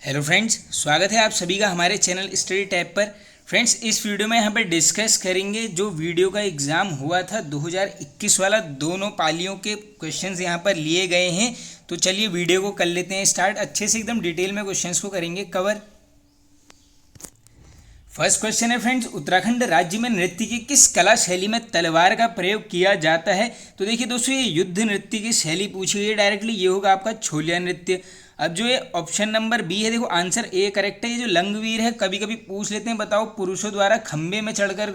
Hello friends, स्वागत है आप सभी का हमारे चैनल स्टडी टैब पर। फ्रेंड्स, इस वीडियो में यहाँ पर डिस्कस करेंगे जो वीडियो का एग्ज़ाम हुआ था 2021 वाला। दोनों पालियों के क्वेश्चंस यहाँ पर लिए गए हैं। तो चलिए वीडियो को कर लेते हैं स्टार्ट। अच्छे से एकदम डिटेल में क्वेश्चंस को करेंगे कवर। फर्स्ट क्वेश्चन है फ्रेंड्स, उत्तराखंड राज्य में नृत्य की किस कला शैली में तलवार का प्रयोग किया जाता है? तो देखिए दोस्तों, ये युद्ध नृत्य की शैली पूछी गई है डायरेक्टली। ये होगा आपका छोलिया नृत्य। अब जो ये ऑप्शन नंबर बी है, देखो आंसर ए करेक्ट है। ये जो लंगवीर है, कभी कभी पूछ लेते हैं, बताओ पुरुषों द्वारा खंबे में चढ़कर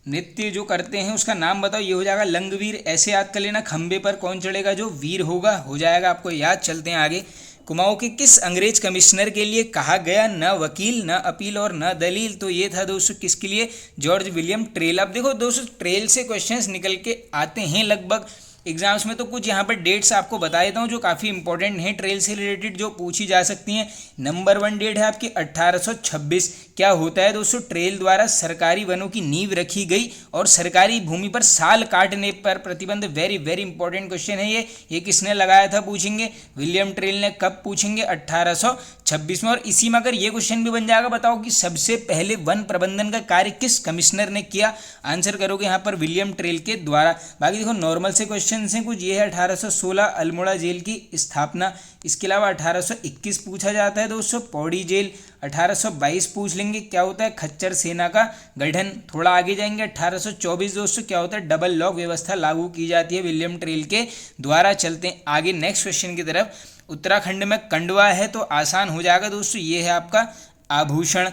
नृत्य जो करते हैं उसका नाम बताओ। ये हो जाएगा लंगवीर। ऐसे याद कर लेना, खंबे पर कौन चढ़ेगा? जो वीर होगा, हो जाएगा आपको याद। चलते हैं आगे। कुमाऊं के किस अंग्रेज कमिश्नर के लिए कहा गया न वकील न अपील और न दलील? तो ये था दोस्तों किसके लिए? George William trail. अब देखो दोस्तों, ट्रेल से क्वेश्चंस निकल के आते हैं लगभग एग्जाम्स में। तो कुछ यहाँ पर डेट्स आपको बता देता हूँ जो काफ़ी इंपॉर्टेंट हैं ट्रेल से रिलेटेड, जो पूछी जा सकती हैं। नंबर 1 डेट है आपकी 1826। क्या होता है दोस्तों? ट्रेल द्वारा सरकारी वनों की नींव रखी गई और सरकारी भूमि पर साल काटने पर प्रतिबंध। वेरी वेरी इंपॉर्टेंट क्वेश्चन है ये किसने लगाया था पूछेंगे। विलियम ट्रेल ने। कब पूछेंगे? 1826 में। और इसी में अगर ये क्वेश्चन भी बन जाएगा, बताओ कि सबसे पहले वन प्रबंधन का कार्य किस कमिश्नर ने किया? आंसर करोगे यहाँ पर विलियम ट्रेल के द्वारा। बाकी देखो नॉर्मल से क्वेश्चन से कुछ ये है। 1816 अल्मोड़ा जेल की स्थापना। इसके अलावा 1821 पूछा जाता है दोस्तों, पौड़ी जेल। 1822 पूछ लेंगे, क्या होता है? खच्चर सेना का गठन। थोड़ा आगे जाएंगे, 1824 दोस्तों, क्या होता है? डबल लॉक व्यवस्था लागू की जाती है विलियम ट्रेल के द्वारा। चलते हैं आगे नेक्स्ट क्वेश्चन की तरफ। उत्तराखंड में कंडवा है तो आसान हो जाएगा दोस्तों, ये है आपका आभूषण।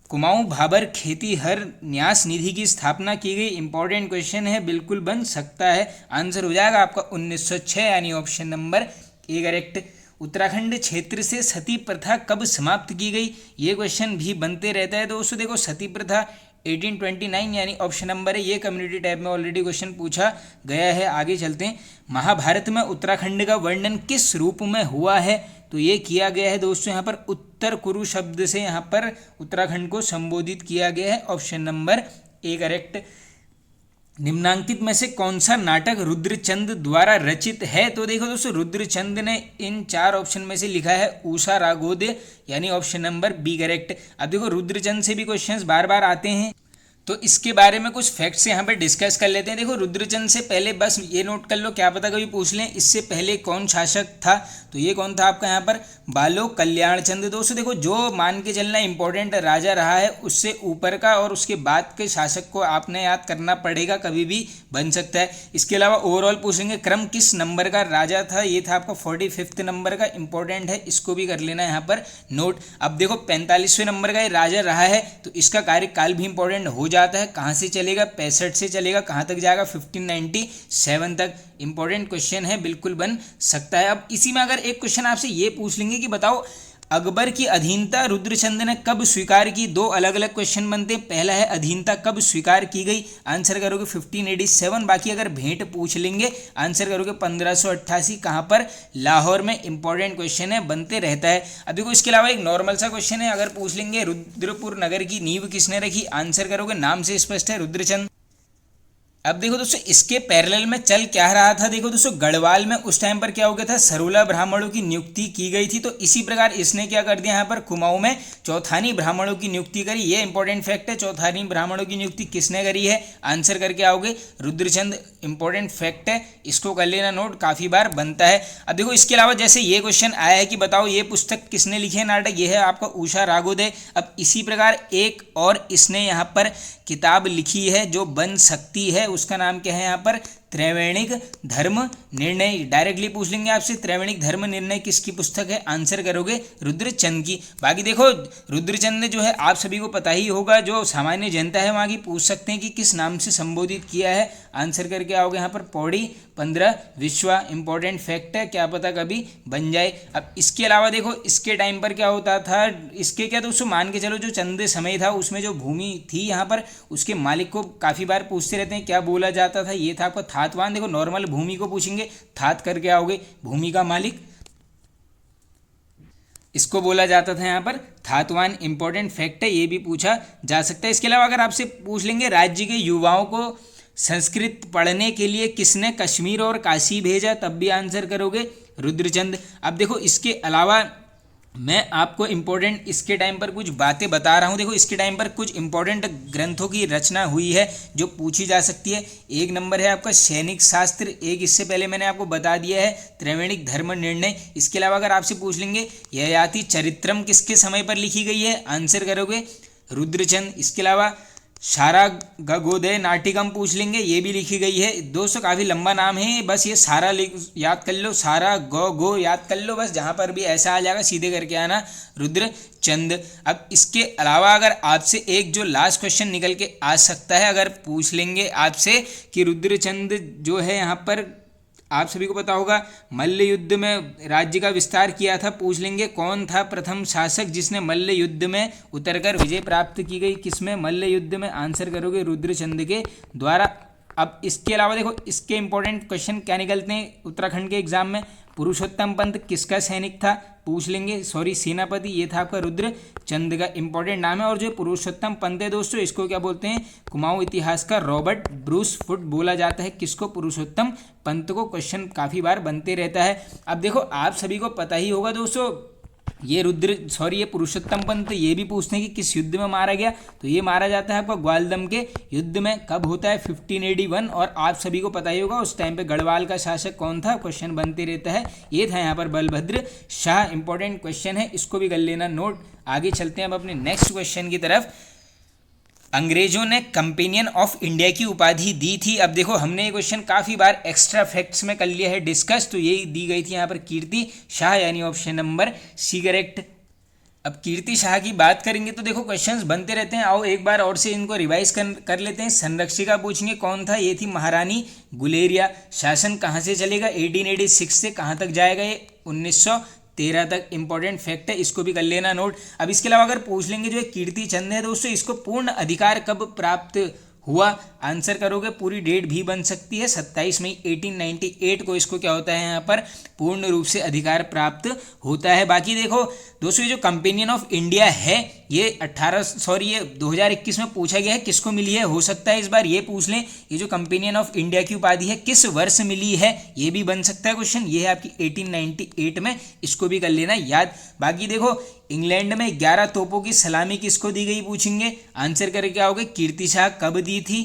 कुमाऊं भाबर खेती हर न्यास निधि की स्थापना की गई। इंपॉर्टेंट क्वेश्चन है, बिल्कुल बन सकता है। आंसर हो जाएगा आपका 1906, यानी option number A correct. Uttarakhand क्षेत्र से सती प्रथा कब समाप्त की गई? ये क्वेश्चन भी बनते रहता है दोस्तों। देखो सती प्रथा 1829, यानी ऑप्शन नंबर है। ये कम्युनिटी टैब में ऑलरेडी क्वेश्चन पूछा गया है। आगे चलते हैं। महाभारत में उत्तराखंड का वर्णन किस रूप में हुआ है? तो ये किया गया है दोस्तों यहाँ पर उत्तर कुरु शब्द से यहाँ पर उत्तराखंड को संबोधित किया गया है। Option number A correct. निम्नांकित में से कौन सा नाटक रुद्रचंद द्वारा रचित है? तो देखो दोस्तों, रुद्रचंद ने इन 4 ऑप्शन में से लिखा है उषा रागोदय, यानी ऑप्शन नंबर बी करेक्ट। अब देखो रुद्रचंद से भी क्वेश्चंस बार बार आते हैं, तो इसके बारे में कुछ फैक्ट्स यहाँ पर डिस्कस कर लेते हैं। देखो रुद्रचंद से पहले बस ये नोट कर लो, क्या पता कभी पूछ लें, इससे पहले कौन शासक था? तो ये कौन था आपका यहाँ पर? बालो कल्याण चंद। दोस्तों देखो, जो मान के चलना इंपॉर्टेंट राजा रहा है उससे ऊपर का और उसके बाद के शासक को आपने याद करना पड़ेगा, कभी भी बन सकता है। इसके अलावा ओवरऑल पूछेंगे क्रम किस नंबर का राजा था? ये था आपका 45 नंबर का। इंपॉर्टेंट है, इसको भी कर लेना यहाँ पर नोट। अब देखो 45वें नंबर का ये राजा रहा है, तो इसका कार्यकाल भी इंपॉर्टेंट हो जाता है। कहाँ से चलेगा? 65 से चलेगा। कहाँ तक जाएगा? 1597 तक। इंपॉर्टेंट क्वेश्चन है, बिल्कुल बन सकता है। अब इसी में अगर एक क्वेश्चन आपसे ये पूछ लेंगे कि बताओ अकबर की अधीनता रुद्रचंद ने कब स्वीकार की? 2 अलग अलग क्वेश्चन बनते हैं। पहला है अधीनता कब स्वीकार की गई? आंसर करोगे 1587। बाकी अगर भेंट पूछ लेंगे, आंसर करोगे 1588। कहाँ पर? लाहौर में। इंपॉर्टेंट क्वेश्चन है, बनते रहता है। अब देखो इसके अलावा एक नॉर्मल सा क्वेश्चन है, अगर पूछ लेंगे रुद्रपुर नगर की नींव किसने रखी? आंसर करोगे, नाम से स्पष्ट है, रुद्रचंद। अब देखो दोस्तों, इसके पैरेलल में चल क्या रहा था? देखो दोस्तों, गढ़वाल में उस टाइम पर क्या हो गया था? सरोला ब्राह्मणों की नियुक्ति की गई थी। तो इसी प्रकार इसने क्या कर दिया यहाँ पर? कुमाऊं में चौथानी ब्राह्मणों की नियुक्ति करी। ये इंपॉर्टेंट फैक्ट है। चौथानी ब्राह्मणों की नियुक्ति किसने करी है? आंसर करके आओगे रुद्रचंद। इंपॉर्टेंट फैक्ट है, इसको कर लेना नोट, काफी बार बनता है। अब देखो इसके अलावा जैसे ये क्वेश्चन आया है कि बताओ ये पुस्तक किसने लिखी है नाटक? ये है आपका उषा रागोदय। अब इसी प्रकार एक और इसने यहाँ पर किताब लिखी है जो बन सकती है, उसका नाम क्या है यहाँ पर? त्रैवेणिक धर्म निर्णय। डायरेक्टली पूछ लेंगे आपसे, त्रैवेणिक धर्म निर्णय किसकी पुस्तक है? आंसर करोगे रुद्रचंद की। बाकी देखो रुद्रचंद ने जो है, आप सभी को पता ही होगा, जो सामान्य जनता है वहाँ की पूछ सकते हैं कि किस नाम से संबोधित किया है। आंसर करके आओगे यहाँ पर पौड़ी 15 विश्वा। इंपॉर्टेंट फैक्ट है, क्या पता कभी बन जाए। अब इसके अलावा देखो इसके टाइम पर क्या होता था, इसके क्या दोस्तों मान के चलो, जो चंद समय था उसमें जो भूमि थी यहाँ पर, उसके मालिक को काफ़ी बार पूछते रहते हैं, क्या बोला जाता था? ये था आपका थातवान। देखो नॉर्मल भूमि को पूछेंगे, थात करके आओगे, भूमि का मालिक, इसको बोला जाता था यहाँ पर थातवान। इंपॉर्टेंट फैक्ट है, ये भी पूछा जा सकता है। इसके अलावा अगर आपसे पूछ लेंगे राज्य के युवाओं को संस्कृत पढ़ने के लिए किसने कश्मीर और काशी भेजा? तब भी आंसर करोगे रुद्रचंद। अब देखो इसके अलावा मैं आपको इम्पोर्टेंट इसके टाइम पर कुछ बातें बता रहा हूँ। देखो इसके टाइम पर कुछ इम्पोर्टेंट ग्रंथों की रचना हुई है जो पूछी जा सकती है। एक नंबर है आपका सैनिक शास्त्र, एक इससे पहले मैंने आपको बता दिया है त्रैमासिक धर्म निर्णय। इसके अलावा अगर आपसे पूछ लेंगे ययाति चरित्रम किसके समय पर लिखी गई है, आंसर करोगे रुद्रचंद। इसके अलावा सारा गगोदय नाटिकम पूछ लेंगे, ये भी लिखी गई है। दोस्तों काफ़ी लंबा नाम है, बस ये सारा याद कर लो, सारा गो याद कर लो, बस जहाँ पर भी ऐसा आ जाएगा सीधे करके आना रुद्रचंद। अब इसके अलावा अगर आपसे एक जो लास्ट क्वेश्चन निकल के आ सकता है, अगर पूछ लेंगे आपसे कि रुद्रचंद जो है यहाँ पर आप सभी को पता होगा मल्ल युद्ध में राज्य का विस्तार किया था, पूछ लेंगे कौन था प्रथम शासक जिसने मल्ल युद्ध में उतरकर विजय प्राप्त की गई, किसमें, मल्ल युद्ध में, आंसर करोगे रुद्रचंद के द्वारा। अब इसके अलावा देखो इसके इंपॉर्टेंट क्वेश्चन क्या निकलते हैं उत्तराखंड के एग्जाम में। पुरुषोत्तम पंत किसका सैनिक था, पूछ लेंगे, सॉरी सेनापति, ये था आपका रुद्रचंद का इंपॉर्टेंट नाम है। और जो पुरुषोत्तम पंत है दोस्तों, इसको क्या बोलते हैं, कुमाऊं इतिहास का रॉबर्ट ब्रूस फुट बोला जाता है। किसको, पुरुषोत्तम पंत को। क्वेश्चन काफ़ी बार बनते रहता है। अब देखो आप सभी को पता ही होगा दोस्तों, ये पुरुषोत्तम पंत ये भी पूछते हैं कि किस युद्ध में मारा गया, तो ये मारा जाता है आपका ग्वालदम के युद्ध में। कब होता है, 1581। और आप सभी को पता ही होगा उस टाइम पे गढ़वाल का शासक कौन था, क्वेश्चन बनते रहता है। ये था यहाँ पर बलभद्र शाह। इंपॉर्टेंट क्वेश्चन है, इसको भी कर लेना नोट। आगे चलते हैं अब अपने नेक्स्ट क्वेश्चन की तरफ। अंग्रेजों ने कंपेनियन ऑफ इंडिया की उपाधि दी थी। अब देखो हमने ये क्वेश्चन काफ़ी बार एक्स्ट्रा फैक्ट्स में कर लिया है डिस्कस, तो यही दी गई थी यहाँ पर कीर्ति शाह, यानी ऑप्शन नंबर सी करेक्ट। अब कीर्ति शाह की बात करेंगे तो देखो क्वेश्चंस बनते रहते हैं, आओ एक बार और से इनको रिवाइज कर लेते हैं। संरक्षिका पूछेंगे कौन था, ये थी महारानी गुलेरिया। शासन कहाँ से चलेगा, 1886 से कहाँ तक जाएगा, ये 1913 तक। इंपॉर्टेंट फैक्ट है, इसको भी कर लेना नोट। अब इसके अलावा अगर पूछ लेंगे जो कीर्ति चंद है दोस्तों, इसको पूर्ण अधिकार कब प्राप्त हुआ, आंसर करोगे, पूरी डेट भी बन सकती है, 27 मई 1898 को इसको क्या होता है यहाँ पर पूर्ण रूप से अधिकार प्राप्त होता है। बाकी देखो दोस्तों, ये जो कंपेनियन ऑफ इंडिया है ये 2021 में पूछा गया है, किसको मिली है, हो सकता है इस बार ये पूछ लें, ये जो कंपेनियन ऑफ इंडिया की उपाधि है किस वर्ष मिली है, ये भी बन सकता है क्वेश्चन। ये है आपकी 1898 में, इसको भी कर लेना याद। बाकी देखो इंग्लैंड में 11 तोपों की सलामी किसको दी गई पूछेंगे, आंसर करके आओगे कीर्ति शाह। कब दी थी,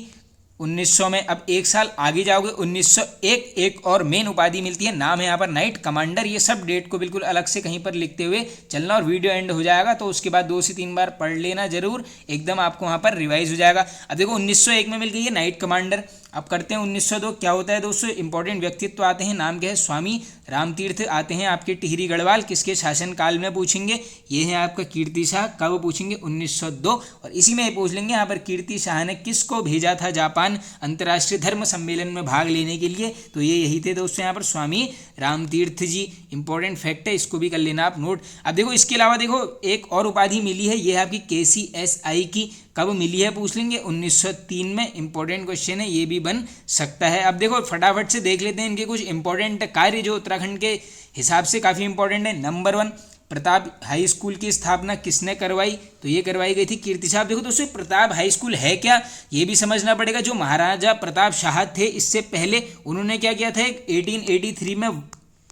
1900 में। अब एक साल आगे जाओगे 1901, एक और मेन उपाधि मिलती है, नाम है यहाँ पर नाइट कमांडर। ये सब डेट को बिल्कुल अलग से कहीं पर लिखते हुए चलना, और वीडियो एंड हो जाएगा तो उसके बाद 2 से 3 बार पढ़ लेना जरूर, एकदम आपको वहाँ पर रिवाइज हो जाएगा। अब देखो 1901 में मिल गई है नाइट कमांडर। अब करते हैं 1902, क्या होता है दोस्तों, इंपॉर्टेंट व्यक्तित्व आते हैं, नाम क्या है, स्वामी रामतीर्थ आते हैं आपके टिहरी गढ़वाल, किसके शासनकाल में पूछेंगे, ये है आपका कीर्ति शाह। कब पूछेंगे, 1902। और इसी में पूछ लेंगे यहाँ पर कीर्ति शाह ने किसको भेजा था जापान अंतर्राष्ट्रीय धर्म सम्मेलन में भाग लेने के लिए, तो ये यही थे दोस्तों यहाँ पर स्वामी रामतीर्थ जी। इंपॉर्टेंट फैक्ट है, इसको भी कर लेना आप नोट। अब देखो इसके अलावा देखो एक और उपाधि मिली है, ये है आपकी KCSI की। कब मिली है पूछ लेंगे, 1903 में। इंपॉर्टेंट क्वेश्चन है, ये भी बन सकता है। अब देखो फटाफट से देख लेते हैं इनके कुछ इंपॉर्टेंट कार्य जो उत्तराखंड के हिसाब से काफ़ी इंपॉर्टेंट है। नंबर 1, प्रताप हाई स्कूल की स्थापना किसने करवाई, तो ये करवाई गई थी कीर्ति शाह। देखो दोस्तों प्रताप हाई स्कूल है क्या, ये भी समझना पड़ेगा। जो महाराजा प्रताप शाह थे इससे पहले उन्होंने क्या किया था, 1883 में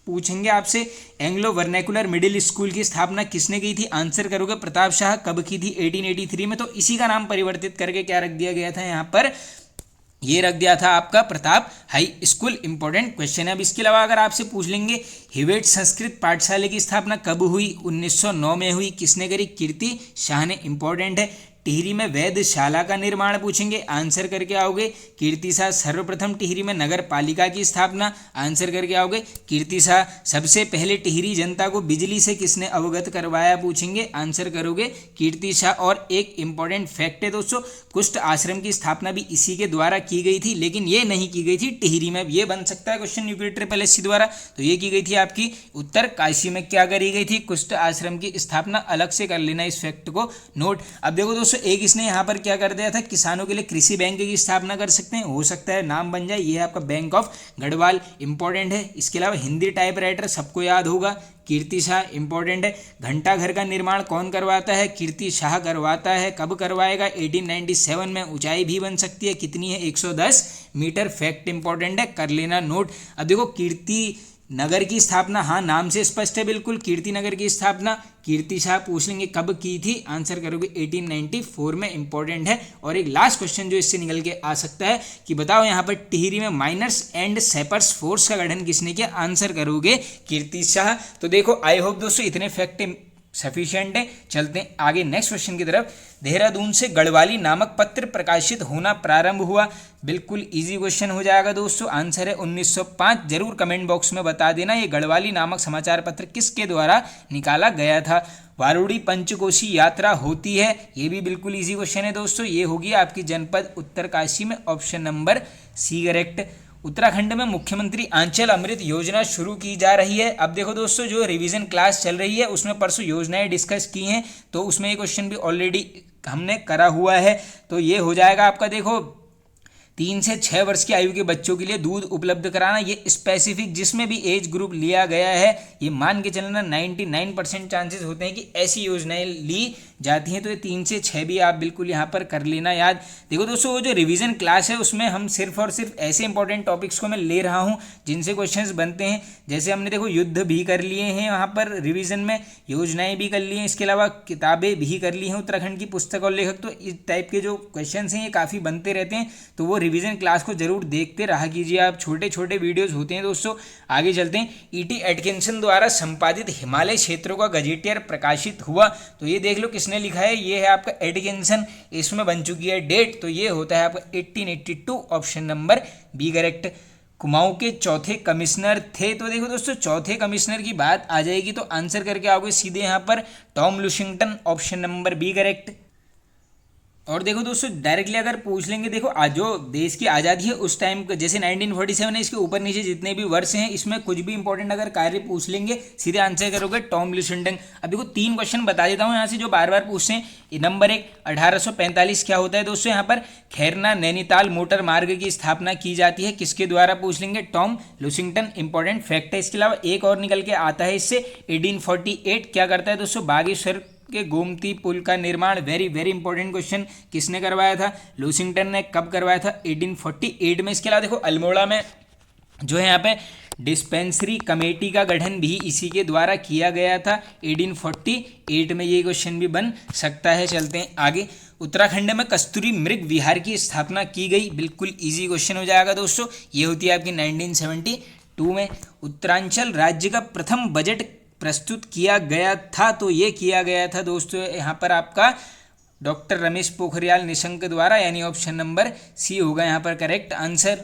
पूछेंगे आपसे एंग्लो वर्नैकुलर मिडिल स्कूल की स्थापना किसने की थी, आंसर करोगे प्रताप शाह। कब की थी, 1883 में। तो इसी का नाम परिवर्तित करके क्या रख दिया गया था यहाँ पर, ये रख दिया था आपका Pratap high school. Important question है। अब इसके अलावा अगर आपसे पूछ लेंगे हिवेट संस्कृत पाठशाला की स्थापना कब हुई, 1909 में हुई, किसने करी, कीर्ति शाह ने। इंपॉर्टेंट है। टिहरी में वेधशाला का निर्माण पूछेंगे, आंसर करके आओगे कीर्ति शाह। सर्वप्रथम टिहरी में नगर पालिका की स्थापना, आंसर करके आओगे कीर्ति शाह। सबसे पहले टिहरी जनता को बिजली से किसने अवगत करवाया पूछेंगे, आंसर करोगे कीर्ति शाह। और एक इंपॉर्टेंट फैक्ट है दोस्तों, कुष्ठ आश्रम की स्थापना भी इसी के द्वारा की गई थी, लेकिन ये नहीं की गई थी टिहरी में। ये बन सकता है क्वेश्चन UP द्वारा। तो ये की गई थी आपकी उत्तरकाशी में। क्या करी गई थी, कुष्ठ आश्रम की स्थापना। अलग से कर लेना इस फैक्ट को नोट। अब देखो दोस्तों एक इसने यहाँ पर क्या कर दिया था, किसानों के लिए कृषि बैंक की स्थापना कर सकते हैं, हो सकता है नाम बन जाए, ये है आपका बैंक ऑफ गढ़वाल। इंपॉर्टेंट है। इसके अलावा हिंदी टाइपराइटर सबको याद होगा, कीर्ति शाह। इंपॉर्टेंट है। घंटा घर का निर्माण कौन करवाता है, कीर्ति शाह करवाता है। कब करवाएगा, 1897 में। ऊंचाई भी बन सकती है, कितनी है, 110 मीटर। फैक्ट इंपॉर्टेंट है, कर लेना नोट। अब देखो कीर्ति नगर की स्थापना, हाँ नाम से स्पष्ट है बिल्कुल, कीर्ति नगर की स्थापना कीर्ति शाह पूछ लेंगे कब की थी, आंसर करोगे 1894 में, इंपॉर्टेंट है। और एक लास्ट क्वेश्चन जो इससे निकल के आ सकता है कि बताओ यहाँ पर टिहरी में माइनर्स एंड सैपर्स फोर्स का गठन किसने किया, आंसर करोगे कीर्ति शाह। तो देखो आई होप दोस्तों इतने फैक्ट सफिशिएंट है। चलते हैं आगे नेक्स्ट क्वेश्चन की तरफ। देहरादून से गढ़वाली नामक पत्र प्रकाशित होना प्रारंभ हुआ, बिल्कुल इजी क्वेश्चन हो जाएगा दोस्तों, आंसर है 1905। जरूर कमेंट बॉक्स में बता देना ये गढ़वाली नामक समाचार पत्र किसके द्वारा निकाला गया था। वारुड़ी पंचकोशी यात्रा होती है, ये भी बिल्कुल इजी क्वेश्चन है दोस्तों, ये होगी आपकी जनपद उत्तरकाशी में, option number C correct. Uttarakhand में मुख्यमंत्री आंचल अमृत योजना शुरू की जा रही है। अब देखो दोस्तों जो रिवीजन क्लास चल रही है उसमें परसों योजनाएं डिस्कस की हैं, तो उसमें ये क्वेश्चन भी ऑलरेडी हमने करा हुआ है। तो ये हो जाएगा आपका देखो 3 से 6 वर्ष की आयु के बच्चों के लिए दूध उपलब्ध कराना, ये स्पेसिफिक जिसमें भी एज ग्रुप लिया गया है, ये मान के चलना 99% चांसेस होते हैं कि ऐसी योजनाएं ली जाती हैं। तो ये 3 से 6 भी आप बिल्कुल यहाँ पर कर लेना याद। देखो दोस्तों वो जो रिवीजन क्लास है उसमें हम सिर्फ और सिर्फ ऐसे इंपॉर्टेंट टॉपिक्स को मैं ले रहा हूँ जिनसे क्वेश्चंस बनते हैं। जैसे हमने देखो युद्ध भी कर लिए हैं वहाँ पर रिवीजन में, योजनाएं भी कर ली हैं, इसके अलावा किताबें भी कर ली हैं उत्तराखंड की पुस्तक और लेखक। तो इस टाइप के जो क्वेश्चन हैं ये काफ़ी बनते रहते हैं, तो वो रिवीजन क्लास को जरूर देखते रहा कीजिए आप, छोटे छोटे वीडियोस होते हैं दोस्तों। आगे चलते हैं। ईटी एटकिंसन द्वारा संपादित हिमालय क्षेत्रों का गजेटियर प्रकाशित हुआ, तो ये देख लो किसने लिखा है, ये है आपका एटकिंसन, इसमें बन चुकी है डेट, तो ये होता है आपका 1882, option number B correct. Kumaon के चौथे कमिश्नर थे, तो देखो दोस्तों चौथे कमिश्नर की बात आ जाएगी तो आंसर करके आओगे सीधे यहाँ पर Tom Lushington, option number B correct. और देखो दोस्तों डायरेक्टली अगर पूछ लेंगे, देखो आज जो देश की आज़ादी है उस टाइम जैसे 1947 है, इसके ऊपर नीचे जितने भी वर्ष हैं इसमें कुछ भी इंपॉर्टेंट अगर कार्य पूछ लेंगे सीधे आंसर करोगे टॉम लुशिंगटन। अब देखो 3 क्वेश्चन बता देता हूँ यहाँ से जो बार बार पूछते हैं। नंबर 1 1845 क्या होता है दोस्तों, यहाँ पर खैरना नैनीताल मोटर मार्ग की स्थापना की जाती है, किसके द्वारा पूछ लेंगे, टॉम लुशिंगटन, इंपॉर्टेंट फैक्ट है। इसके अलावा एक और निकल के आता है इससे 1848 क्या करता है दोस्तों, बागेश्वर के गोमती पुल का निर्माण, वेरी वेरी इंपॉर्टेंट क्वेश्चन, किसने करवाया था, लुशिंगटन ने। कब करवाया था, 1848 में। इसके अलावा देखो अल्मोड़ा में जो है यहाँ पे डिस्पेंसरी कमेटी का गठन भी इसी के द्वारा किया गया था, 1848 में, ये क्वेश्चन भी बन सकता है। चलते हैं आगे। उत्तराखंड में कस्तूरी मृग विहार की स्थापना की गई, बिल्कुल इजी क्वेश्चन हो जाएगा दोस्तों, ये होती है आपकी 1972 में। उत्तरांचल राज्य का प्रथम बजट प्रस्तुत किया गया था, तो ये किया गया था दोस्तों यहाँ पर आपका डॉक्टर रमेश पोखरियाल निशंक द्वारा, यानी ऑप्शन नंबर सी होगा यहाँ पर करेक्ट आंसर।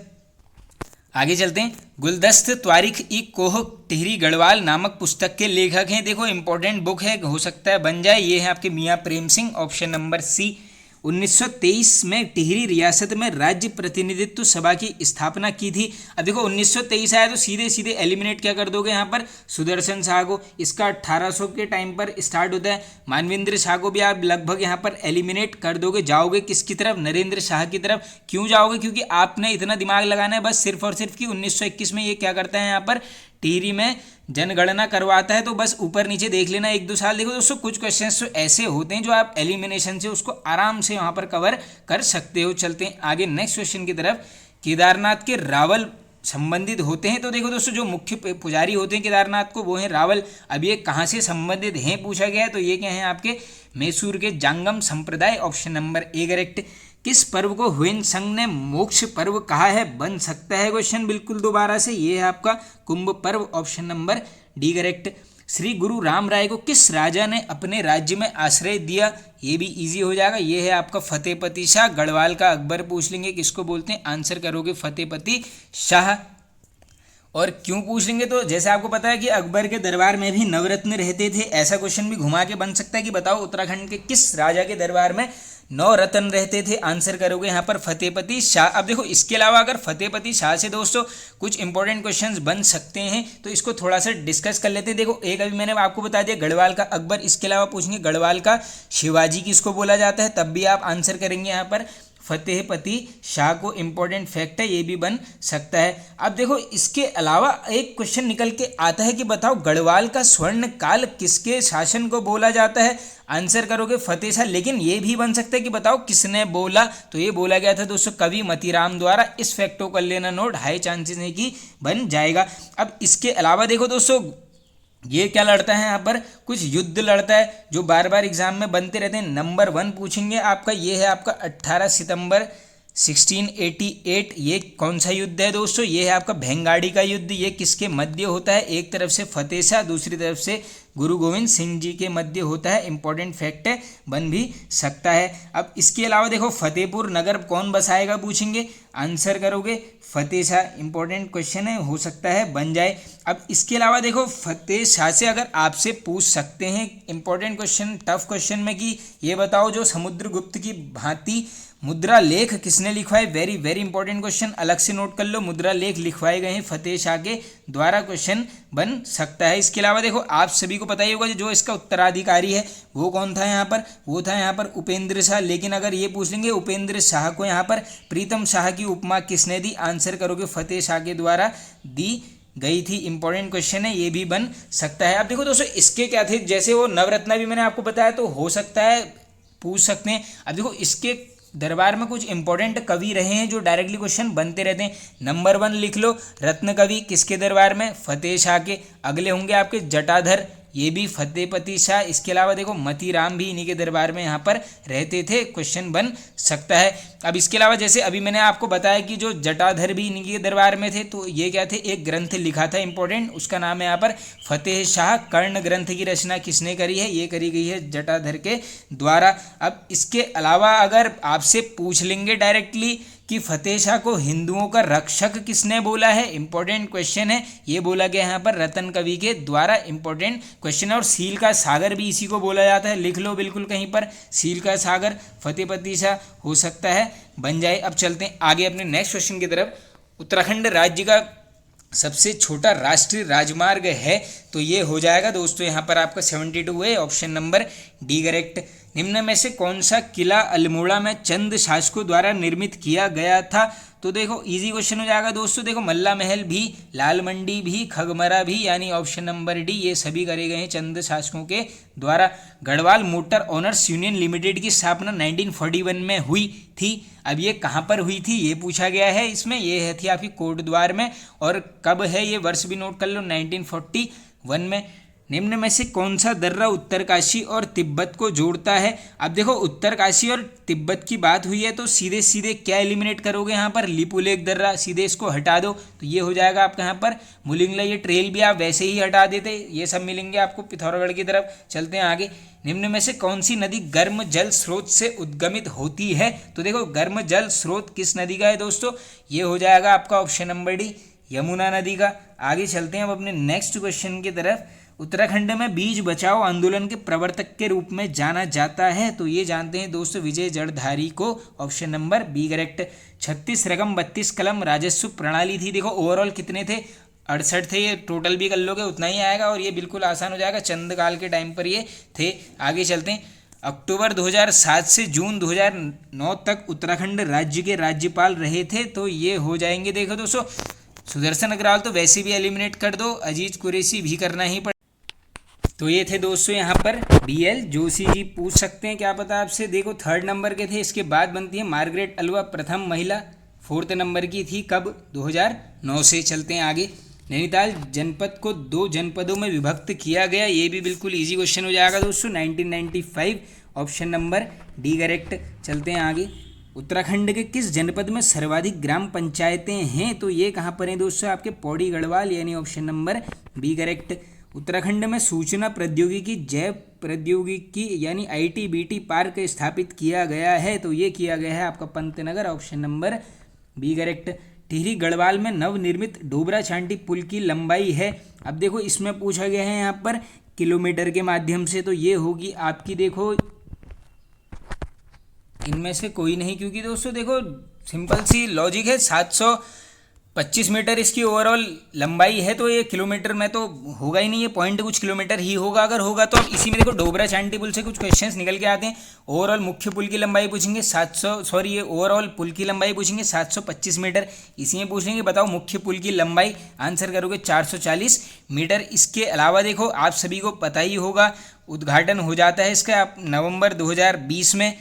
आगे चलते हैं। गुलदस्त त्वारिख ई कोह टिहरी गढ़वाल नामक पुस्तक के लेखक हैं, देखो इंपॉर्टेंट बुक है, हो सकता है बन जाए, ये है आपके मियाँ प्रेम सिंह, ऑप्शन नंबर सी। 1923 में टिहरी रियासत में राज्य प्रतिनिधित्व सभा की स्थापना की थी। अब देखो 1923 आया तो सीधे सीधे एलिमिनेट क्या कर दोगे यहाँ पर, सुदर्शन शाह को, इसका 1800 के टाइम पर स्टार्ट होता है। मानवेंद्र शाह को भी आप लगभग यहाँ पर एलिमिनेट कर दोगे, जाओगे किसकी तरफ, नरेंद्र शाह की तरफ। क्यों जाओगे, क्योंकि आपने इतना दिमाग लगाना है बस सिर्फ और सिर्फ कि 1921 में ये क्या करता है यहाँ पर टिहरी में जनगणना करवाता है, तो बस ऊपर नीचे देख लेना 1-2 साल। देखो दोस्तों कुछ क्वेश्चंस तो ऐसे होते हैं जो आप एलिमिनेशन से उसको आराम से वहाँ पर कवर कर सकते हो। चलते हैं आगे नेक्स्ट क्वेश्चन की तरफ। केदारनाथ के रावल संबंधित होते हैं, तो देखो दोस्तों जो मुख्य पुजारी होते हैं केदारनाथ को वो हैं रावल। अब ये कहाँ से संबंधित हैं पूछा गया है, तो ये क्या है आपके मैसूर के जांगम संप्रदाय, ऑप्शन नंबर ए करेक्ट। किस पर्व को ह्वेन संघ ने मोक्ष पर्व कहा है, बन सकता है क्वेश्चन बिल्कुल दोबारा से, ये है आपका कुंभ पर्व, option number D correct. Shri गुरु राम राय को किस राजा ने अपने राज्य में आश्रय दिया, ये भी इजी हो जाएगा, ये है आपका फतेहपति शाह। गढ़वाल का अकबर पूछ लेंगे किसको बोलते हैं, आंसर करोगे फतेहपति शाह। और क्यों पूछ लेंगे, तो जैसे आपको पता है कि अकबर के दरबार में भी नवरत्न रहते थे, ऐसा क्वेश्चन भी घुमा के बन सकता है कि बताओ उत्तराखंड के किस राजा के दरबार में 9 रत्न रहते थे, आंसर करोगे यहाँ पर फतेहपति शाह। अब देखो इसके अलावा अगर फतेहपति शाह से दोस्तों कुछ इंपॉर्टेंट क्वेश्चंस बन सकते हैं, तो इसको थोड़ा सा डिस्कस कर लेते हैं। देखो एक अभी मैंने आपको बता दिया गढ़वाल का अकबर, इसके अलावा पूछेंगे गढ़वाल का शिवाजी किसको बोला जाता है, तब भी आप आंसर करेंगे यहाँ पर फतेहपति शाह को इंपॉर्टेंट फैक्ट है, ये भी बन सकता है। अब देखो इसके अलावा एक क्वेश्चन निकल के आता है कि बताओ गढ़वाल का स्वर्ण काल किसके शासन को बोला जाता है। आंसर करोगे फतेह शाह, लेकिन ये भी बन सकता है कि बताओ किसने बोला, तो ये बोला गया था दोस्तों कवि मतीराम द्वारा। इस फैक्ट को कर लेना नोट, हाई चांसेस है कि बन जाएगा। अब इसके अलावा देखो दोस्तों ये क्या लड़ता है, यहाँ पर कुछ युद्ध लड़ता है जो बार बार एग्जाम में बनते रहते हैं। नंबर 1 पूछेंगे आपका, ये है आपका 18 सितंबर 1688। ये कौन सा युद्ध है दोस्तों, ये है आपका भेंगाड़ी का युद्ध। ये किसके मध्य होता है, एक तरफ से फतेह शाह, दूसरी तरफ से गुरु गोविंद सिंह जी के मध्य होता है। इंपॉर्टेंट फैक्ट है, बन भी सकता है। अब इसके अलावा देखो फतेहपुर नगर कौन बसाएगा पूछेंगे, आंसर करोगे फतेह शाह। इंपॉर्टेंट क्वेश्चन है, हो सकता है बन जाए। अब इसके अलावा देखो फतेह शाह से अगर आपसे पूछ सकते हैं इंपॉर्टेंट क्वेश्चन, टफ क्वेश्चन में, कि ये बताओ जो समुद्रगुप्त की भांति मुद्रा लेख किसने लिखवाए। वेरी वेरी इंपॉर्टेंट क्वेश्चन, अलग से नोट कर लो। मुद्रा लेख लिखवाए गए हैं फतेह शाह के द्वारा, क्वेश्चन बन सकता है। इसके अलावा देखो आप सभी को पता ही होगा जो इसका उत्तराधिकारी है वो कौन था यहाँ पर, वो था यहाँ पर उपेंद्र शाह। लेकिन अगर ये पूछ लेंगे उपेंद्र शाह को यहाँ पर प्रीतम शाह की उपमा किसने दी, आंसर करोगे फतेह शाह के द्वारा दी गई थी। इंपॉर्टेंट क्वेश्चन है, ये भी बन सकता है। अब देखो दोस्तों इसके क्या थे, जैसे वो नवरत्ना भी मैंने आपको बताया, तो हो सकता है पूछ सकते हैं। अब देखो इसके दरबार में कुछ इंपॉर्टेंट कवि रहे हैं जो डायरेक्टली क्वेश्चन बनते रहते हैं। नंबर 1 लिख लो, रत्न कवि किसके दरबार में, फतेह शाह के। अगले होंगे आपके जटाधर, ये भी फतेहपति शाह। इसके अलावा देखो मतीराम भी इन्हीं के दरबार में यहाँ पर रहते थे, क्वेश्चन बन सकता है। अब इसके अलावा जैसे अभी मैंने आपको बताया कि जो जटाधर भी इन्हीं के दरबार में थे, तो ये क्या थे, एक ग्रंथ लिखा था इंपॉर्टेंट, उसका नाम है यहाँ पर फतेह शाह कर्ण ग्रंथ की रचना किसने करी है, ये करी गई है जटाधर के द्वारा। अब इसके अलावा अगर आपसे पूछ लेंगे डायरेक्टली कि फतेह शाह को हिंदुओं का रक्षक किसने बोला है, इंपॉर्टेंट क्वेश्चन है, ये बोला गया यहाँ पर रतन कवि के द्वारा। इंपॉर्टेंट क्वेश्चन है। और सील का सागर भी इसी को बोला जाता है, लिख लो बिल्कुल कहीं पर, सील का सागर फतेहपति शाह हो सकता है बन जाए। अब चलते हैं आगे अपने नेक्स्ट क्वेश्चन की तरफ। उत्तराखंड राज्य का सबसे छोटा राष्ट्रीय राजमार्ग है, तो ये हो जाएगा दोस्तों यहाँ पर आपका 72 है, ऑप्शन नंबर डी करेक्ट। निम्न में से कौन सा किला अल्मोड़ा में चंद शासकों द्वारा निर्मित किया गया था, तो देखो इजी क्वेश्चन हो जाएगा दोस्तों। देखो मल्ला महल भी, लाल मंडी भी, खगमरा भी, यानी ऑप्शन नंबर डी, ये सभी करे गए हैं चंद शासकों के द्वारा। Garhwal motor owners union limited की स्थापना 1941 में हुई थी। अब ये कहाँ पर हुई थी ये पूछा गया है इसमें, ये थी आपकी कोटद्वार में। और कब है ये वर्ष भी नोट कर लो, 1941 में। निम्न में से कौन सा दर्रा उत्तरकाशी और तिब्बत को जोड़ता है। अब देखो उत्तरकाशी और तिब्बत की बात हुई है, तो सीधे सीधे क्या एलिमिनेट करोगे यहाँ पर, लिपुलेख दर्रा, सीधे इसको हटा दो, तो ये हो जाएगा आपका यहाँ पर मुलिंगला। ये ट्रेल भी आप वैसे ही हटा देते, ये सब मिलेंगे आपको पिथौरागढ़ की तरफ। चलते हैं आगे। निम्न में से कौन सी नदी गर्म जल स्रोत से उद्गमित होती है, तो देखो गर्म जल स्रोत किस नदी का है दोस्तों, ये हो जाएगा आपका ऑप्शन नंबर डी, यमुना नदी का। आगे चलते हैं अब अपने नेक्स्ट क्वेश्चन की तरफ। उत्तराखंड में बीज बचाओ आंदोलन के प्रवर्तक के रूप में जाना जाता है, तो ये जानते हैं दोस्तों विजय जड़धारी को, ऑप्शन नंबर बी करेक्ट। 36 रकम 32 कलम राजस्व प्रणाली थी। देखो ओवरऑल कितने थे, 68 थे, ये टोटल भी कर लोगे उतना ही आएगा, और ये बिल्कुल आसान हो जाएगा, चंद काल के टाइम पर ये थे। आगे चलते हैं। अक्टूबर 2007 से जून 2009 तक उत्तराखंड राज्य के राज्यपाल रहे थे, तो ये हो जाएंगे देखो दोस्तों सुदर्शन अग्रवाल, तो वैसे भी एलिमिनेट कर दो, अजीज कुरैशी भी करना ही पड़ेगा। तो ये थे दोस्तों यहाँ पर BL जोशी जी, पूछ सकते हैं क्या पता आपसे। देखो 3rd नंबर के थे। इसके बाद बनती है मार्गरेट अल्वा, प्रथम महिला, 4th नंबर की थी, कब, 2009 से। चलते हैं आगे। नैनीताल जनपद को 2 जनपदों में विभक्त किया गया, ये भी बिल्कुल इजी क्वेश्चन हो जाएगा दोस्तों, 1995, ऑप्शन नंबर डी करेक्ट। चलते हैं आगे। उत्तराखंड के किस जनपद में सर्वाधिक ग्राम पंचायतें हैं, तो ये कहाँ पर हैं दोस्तों, आपके पौड़ी गढ़वाल, यानी option number B correct. Uttarakhand में सूचना प्रौद्योगिकी जैव प्रौद्योगिकी यानी ITBT पार्क स्थापित किया गया है, तो ये किया गया है आपका Pantnagar, option number B correct. Tehri Garhwal में नवनिर्मित डोबरा छांटी पुल की लंबाई है। अब देखो इसमें पूछा गया है यहाँ पर किलोमीटर के माध्यम से, तो ये होगी आपकी, देखो इनमें से कोई नहीं, क्योंकि दोस्तों देखो सिंपल सी लॉजिक है, 700 25 मीटर इसकी ओवरऑल लंबाई है, तो ये किलोमीटर में तो होगा ही नहीं, ये पॉइंट कुछ किलोमीटर ही होगा। अगर होगा तो अब इसी में देखो डोबरा चांटी पुल से कुछ क्वेश्चंस निकल के आते हैं। ओवरऑल मुख्य पुल की लंबाई पूछेंगे 700, ये ओवरऑल पुल की लंबाई पूछेंगे 725 मीटर। इसी में पूछ लेंगे बताओ मुख्य पुल की लंबाई, आंसर करोगे 440 मीटर। इसके अलावा देखो आप सभी को पता ही होगा, उद्घाटन हो जाता है इसका नवंबर 2020 में,